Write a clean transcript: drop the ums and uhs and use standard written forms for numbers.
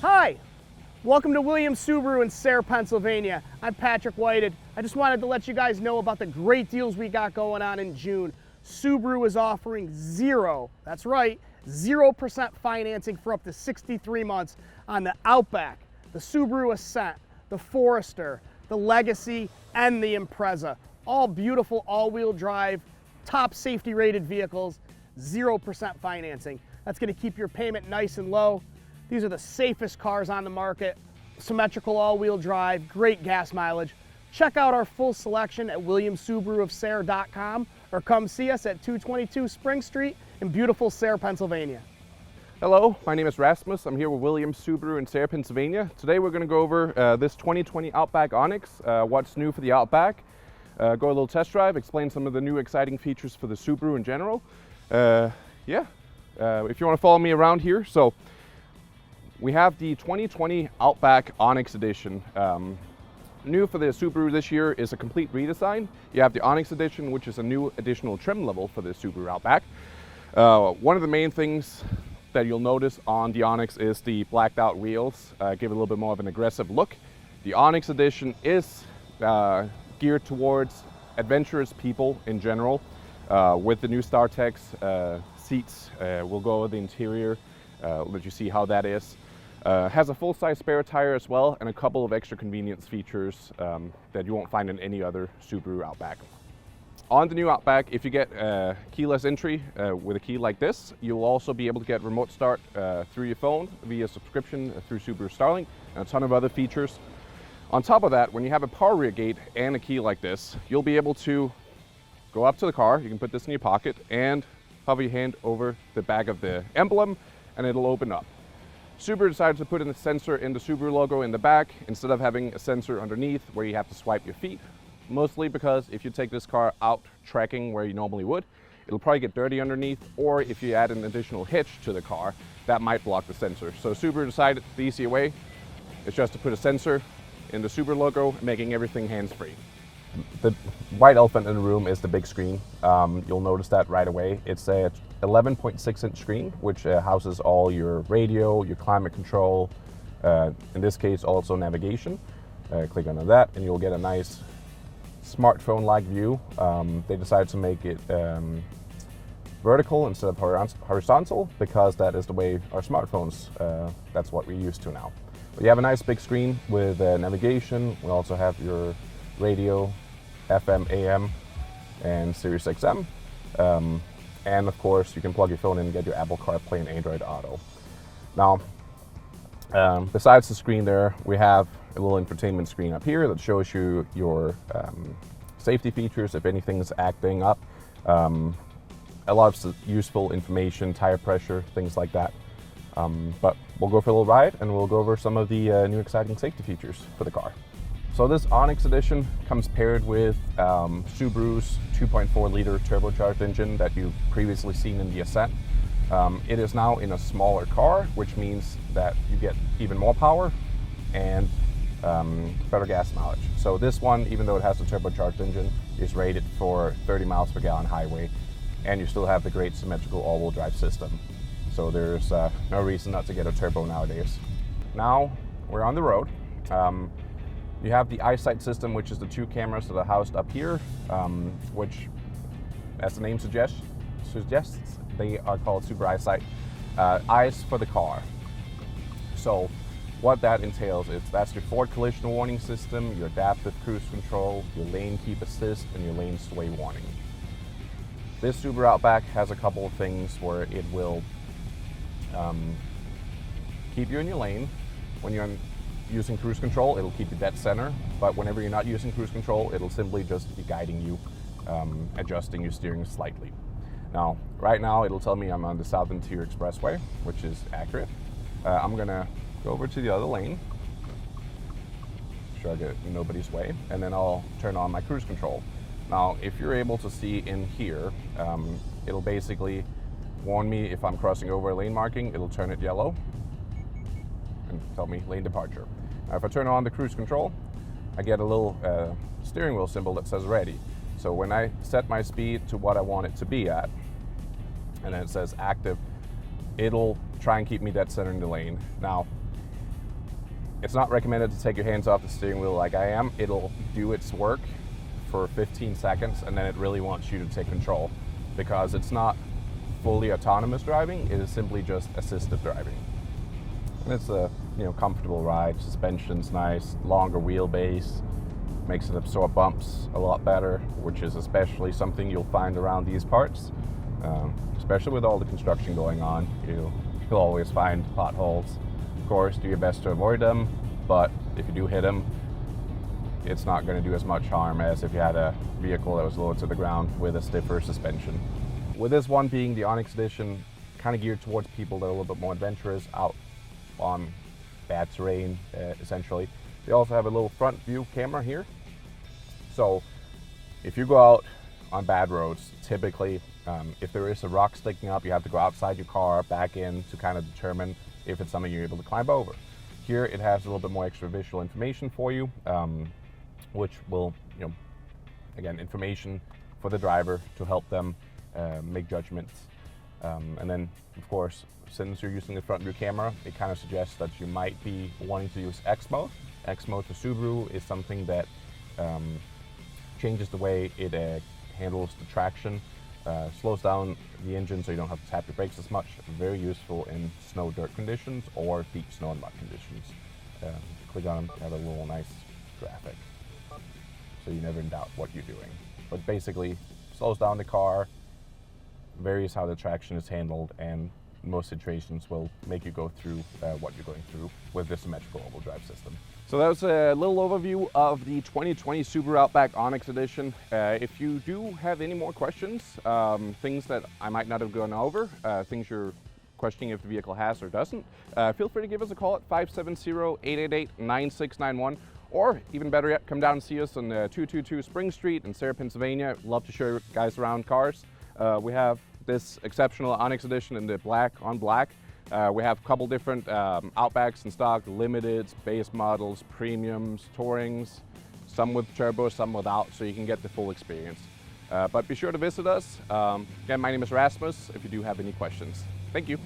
Hi, welcome to Williams Subaru in Sayre, Pennsylvania. I'm Patrick Whited. I just wanted to let you guys know about the great deals we got going on in June. Subaru is offering that's right, 0% financing for up to 63 months on the Outback, the Subaru Ascent, the Forester, the Legacy, and the Impreza. All beautiful all-wheel drive, top safety rated vehicles, 0% financing. That's gonna keep your payment nice and low. These are the safest cars on the market, symmetrical all-wheel drive, great gas mileage. Check out our full selection at williamsubaruofsayre.com or come see us at 222 Spring Street in beautiful Sayre, Pennsylvania. Hello, my name is Rasmus. I'm here with Williams Subaru in Sayre, Pennsylvania. Today we're going to go over this 2020 Outback Onyx, what's new for the Outback, go a little test drive, explain some of the new exciting features for the Subaru in general. If you want to follow me around here, so we have the 2020 Outback Onyx Edition. New for the Subaru this year is a complete redesign. You have the Onyx Edition, which is a new additional trim level for the Subaru Outback. One of the main things that you'll notice on the Onyx is the blacked out wheels, give it a little bit more of an aggressive look. The Onyx Edition is geared towards adventurous people in general. With the new StarTex seats, we'll go over the interior, let you see how that is. Has a full-size spare tire as well and a couple of extra convenience features that you won't find in any other Subaru Outback. On the new Outback, if you get keyless entry with a key like this, you'll also be able to get remote start through your phone via subscription through Subaru Starlink and a ton of other features. On top of that, when you have a power rear gate and a key like this, you'll be able to go up to the car, you can put this in your pocket and hover your hand over the back of the emblem and it'll open up. Subaru decided to put in a sensor in the Subaru logo in the back instead of having a sensor underneath where you have to swipe your feet. Mostly because if you take this car out trekking where you normally would, it'll probably get dirty underneath, or if you add an additional hitch to the car, that might block the sensor. So Subaru decided the easier way is just to put a sensor in the Subaru logo, making everything hands-free. The white elephant in the room is the big screen. You'll notice that right away. It's a 11.6-inch screen, which houses all your radio, your climate control, in this case also navigation. Click on that and you'll get a nice smartphone-like view. They decided to make it vertical instead of horizontal because that is the way our smartphones, that's what we're used to now. But you have a nice big screen with navigation. We also have your radio, FM, AM, and Sirius XM. And of course, you can plug your phone in and get your Apple CarPlay and Android Auto. Now, besides the screen there, we have a little infotainment screen up here that shows you your safety features, if anything's acting up. A lot of useful information, tire pressure, things like that. But we'll go for a little ride and we'll go over some of the new exciting safety features for the car. So this Onyx Edition comes paired with Subaru's 2.4-liter turbocharged engine that you've previously seen in the Ascent. It is now in a smaller car, which means that you get even more power and better gas mileage. So this one, even though it has a turbocharged engine, is rated for 30 miles per gallon highway, and you still have the great symmetrical all-wheel drive system. So there's no reason not to get a turbo nowadays. Now we're on the road. You have the eyesight system, which is the two cameras that are housed up here, which, as the name suggests, they are called Super Eyesight. Eyes for the car. So what that entails is that's your forward collision warning system, your adaptive cruise control, your lane keep assist, and your lane sway warning. This Subaru Outback has a couple of things where it will keep you in your lane. When you're using cruise control, it'll keep you dead center, but whenever you're not using cruise control, it'll simply just be guiding you, adjusting your steering slightly. Now, right now, it'll tell me I'm on the South Interior Expressway, which is accurate. I'm gonna go over to the other lane, make sure I get nobody's way, and then I'll turn on my cruise control. Now, if you're able to see in here, it'll basically warn me if I'm crossing over a lane marking, it'll turn it yellow and tell me lane departure. Now, if I turn on the cruise control, I get a little steering wheel symbol that says ready. So when I set my speed to what I want it to be at, and then it says active, it'll try and keep me dead center in the lane. Now, It's not recommended to take your hands off the steering wheel like I am. It'll do its work for 15 seconds and then it really wants you to take control, because it's not fully autonomous driving, it is simply just assisted driving. And it's a comfortable ride. Suspension's nice, longer wheelbase, makes it absorb bumps a lot better, which is especially something you'll find around these parts. Especially with all the construction going on, you'll always find potholes. Of course, do your best to avoid them, but if you do hit them, it's not going to do as much harm as if you had a vehicle that was lowered to the ground with a stiffer suspension. With this one being the Onyx edition, kind of geared towards people that are a little bit more adventurous, out on bad terrain, essentially. They also have a little front view camera here. So if you go out on bad roads, typically, if there is a rock sticking up, you have to go outside your car, back in, to kind of determine if it's something you're able to climb over. Here it has a little bit more extra visual information for you, which will, again, information for the driver to help them make judgments. And then, of course, since you're using the front view camera, it kind of suggests that you might be wanting to use X mode. X mode for Subaru is something that changes the way it handles the traction, slows down the engine so you don't have to tap your brakes as much. Very useful in snow dirt conditions or deep snow and mud conditions. Click on them, have a little nice graphic, so you're never in doubt what you're doing. But basically, slows down the car, varies how the traction is handled, and most situations will make you go through what you're going through with this symmetrical all-wheel drive system. So that was a little overview of the 2020 Subaru Outback Onyx Edition. If you do have any more questions, things that I might not have gone over, things you're questioning if the vehicle has or doesn't, feel free to give us a call at 570-888-9691. Or even better yet, come down and see us on 222 Spring Street in Sayre, Pennsylvania. Love to show you guys around cars. We have this exceptional Onyx Edition in the black on black. We have a couple different Outbacks in stock, limiteds, base models, premiums, tourings, some with turbo, some without, so you can get the full experience. But be sure to visit us. Again, my name is Rasmus, if you do have any questions. Thank you.